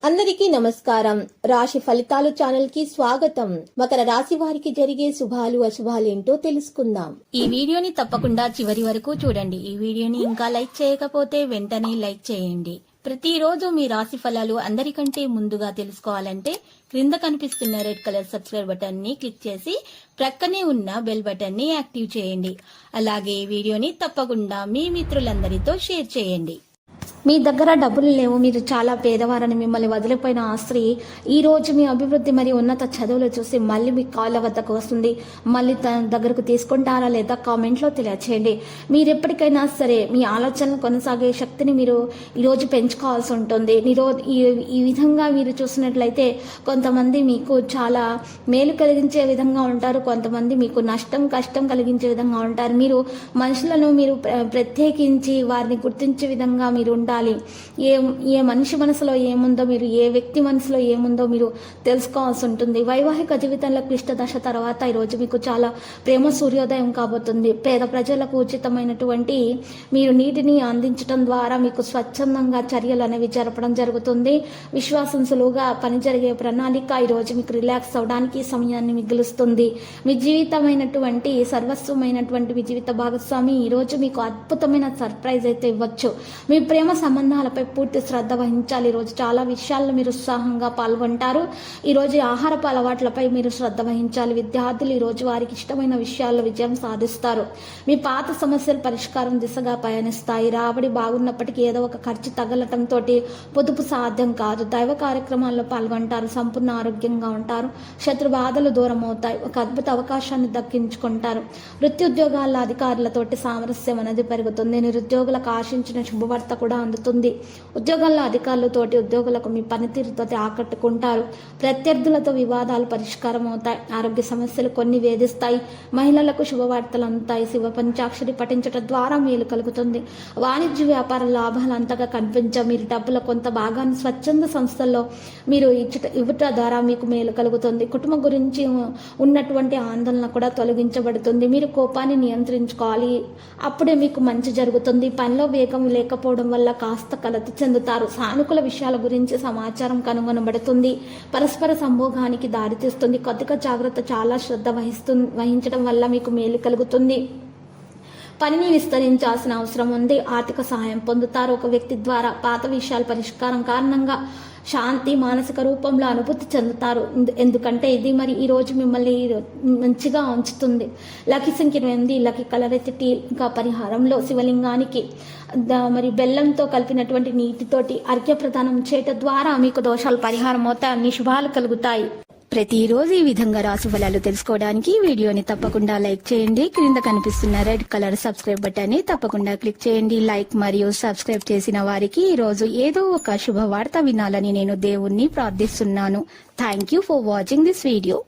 అందరికీ నమస్కారం. రాశి ఫలితాలు ఛానల్ కి స్వాగతం. మకర రాశి వారికి జరిగే శుభాలు అశుభాలు ఏంటో తెలుసుకుందాం. ఈ వీడియోని తప్పకుండా చివరి వరకు చూడండి. ఈ వీడియోని ఇంకా లైక్ చేయకపోతే వెంటనే లైక్ చేయండి. ప్రతిరోజు మీ రాశి ఫలాలు అందరికంటే ముందుగా తెలుసుకోవాలంటే క్రింద కనిపిస్తున్న రెడ్ కలర్ సబ్స్క్రైబ్ బటన్ ని క్లిక్ చేసి ప్రక్కనే ఉన్న బెల్ బటన్ ని యాక్టివ్ చేయండి. అలాగే ఈ వీడియోని తప్పకుండా మీ మిత్రులందరితో షేర్ చేయండి. మీ దగ్గర డబ్బులు లేవు, మీరు చాలా పేదవారని మిమ్మల్ని వదిలిపోయిన ఆ స్త్రీ ఈ రోజు మీ అభివృద్ధి మరియు ఉన్నత చదువులు చూసి మళ్ళీ మీ కాళ్ళ వద్దకు వస్తుంది. మళ్ళీ తన దగ్గరకు తీసుకుంటారా లేదా కామెంట్లో తెలియచేయండి. మీరు ఎప్పటికైనా సరే మీ ఆలోచనలు కొనసాగే శక్తిని మీరు ఈరోజు పెంచుకోవాల్సి ఉంటుంది. ఈ విధంగా మీరు చూసినట్లయితే కొంతమంది మీకు చాలా మేలు కలిగించే విధంగా ఉంటారు, కొంతమంది మీకు కష్టం కలిగించే విధంగా ఉంటారు. మీరు మనుషులను మీరు ప్రత్యేకించి వారిని గుర్తించే విధంగా మీరు ఉండాలి. ఏ మనిషి మనసులో ఏముందో, మీరు ఏ వ్యక్తి మనసులో ఏముందో మీరు తెలుసుకోవాల్సి ఉంటుంది. వైవాహిక జీవితంలో క్లిష్ట దశ తర్వాత ఈరోజు మీకు చాలా ప్రేమ సూర్యోదయం కాబోతుంది. పేద ప్రజలకు ఉచితమైనటువంటి మీరు నీటిని అందించడం ద్వారా మీకు స్వచ్ఛందంగా చర్యలు అనేవి జరపడం జరుగుతుంది. విశ్వాసం సులువుగా పని జరిగే ప్రణాళిక ఈరోజు మీకు రిలాక్స్ అవడానికి సమయాన్ని మిగులుస్తుంది. మీ జీవితమైనటువంటి సర్వస్వమైనటువంటి మీ జీవిత భాగస్వామి ఈరోజు మీకు అద్భుతమైన సర్ప్రైజ్ అయితే ఇవ్వచ్చు. మీ ప్రేమ సంబంధాలపై పూర్తి శ్రద్ధ వహించాలి. ఈరోజు చాలా విషయాల్లో మీరు ఉత్సాహంగా పాల్గొంటారు. ఈరోజు ఆహారపు అలవాట్లపై మీరు శ్రద్ధ వహించాలి. విద్యార్థులు ఈరోజు వారికి ఇష్టమైన విషయాల్లో విజయం సాధిస్తారు. మీ పాత సమస్యల పరిష్కారం దిశగా పయనిస్తాయి. రాబడి బాగున్నప్పటికీ ఏదో ఒక ఖర్చు తగలటంతో పొదుపు సాధ్యం కాదు. దైవ కార్యక్రమాల్లో పాల్గొంటారు. సంపూర్ణ ఆరోగ్యంగా ఉంటారు. శత్రు బాధలు దూరం అవుతాయి. ఒక అద్భుత అవకాశాన్ని దక్కించుకుంటారు. వృత్తి అధికారులతోటి సామరస్యం అనేది పెరుగుతుంది. నిరుద్యోగులకు ఆశించిన శుభవార్త కూడా అందుతుంది. ఉద్యోగాల్లో అధికారులతోటి ఉద్యోగులకు మీ పనితీరుతో ఆకట్టుకుంటారు. ప్రత్యర్థులతో వివాదాలు పరిష్కారం అవుతాయి. ఆరోగ్య సమస్యలు కొన్ని వేధిస్తాయి. మహిళలకు శుభవార్తలు అందుతాయి. శివ పంచాక్షరి పఠించడం ద్వారా మేలు కలుగుతుంది. వాణిజ్య వ్యాపార లాభాలు అంతగా కనిపించవు. మీరు డబ్బుల కొంత భాగాన్ని స్వచ్ఛంద సంస్థల్లో మీరు ఇవ్వట ద్వారా మీకు మేలు కలుగుతుంది. కుటుంబం గురించి ఉన్నటువంటి ఆందోళన కూడా తొలగించబడుతుంది. మీరు కోపాన్ని నియంత్రించుకోవాలి, అప్పుడే మీకు మంచి జరుగుతుంది. పనిలో వేగం లేకపోవడం వల్ల కాస్త కలత చెందుతారు. సానుకూల విషయాల గురించి సమాచారం కనుగొనబడుతుంది. పరస్పర సంభోగానికి దారితీస్తుంది. కొద్దిగా జాగ్రత్త, చాలా శ్రద్ధ వహించడం వల్ల మీకు మేలు కలుగుతుంది. పనిని విస్తరించాల్సిన అవసరం ఉంది. ఆర్థిక సహాయం పొందుతారు. ఒక వ్యక్తి ద్వారా పాత విషయాల పరిష్కారం కారణంగా శాంతి మానసిక రూపంలో అనుభూతి చెందుతారు. ఎందుకంటే ఇది మరి ఈ రోజు మిమ్మల్ని మంచిగా ఉంచుతుంది. లక్కీ సంఖ్య 8, లక్కీ కలర్ అయితే టీ. ఇంకా పరిహారంలో శివలింగానికి మరి బెల్లంతో కలిపినటువంటి నీటితోటి అర్ఘ్య ప్రదానం చేయటం ద్వారా మీకు దోషాలు పరిహారం అవుతాయి. అన్ని శుభాలు కలుగుతాయి. ప్రతిరోజు ఈ విధంగా రాశి ఫలాలు తెలుసుకోవడానికి వీడియోని తప్పకుండా లైక్ చేయండి. క్రింద కనిపిస్తున్న రెడ్ కలర్ సబ్స్క్రైబ్ బటన్ ని తప్పకుండా క్లిక్ చేయండి. లైక్ మరియు సబ్స్క్రైబ్ చేసిన వారికి ఈ రోజు ఏదో ఒక శుభవార్త వినాలని నేను దేవుణ్ణి ప్రార్థిస్తున్నాను. Thank you for watching this video.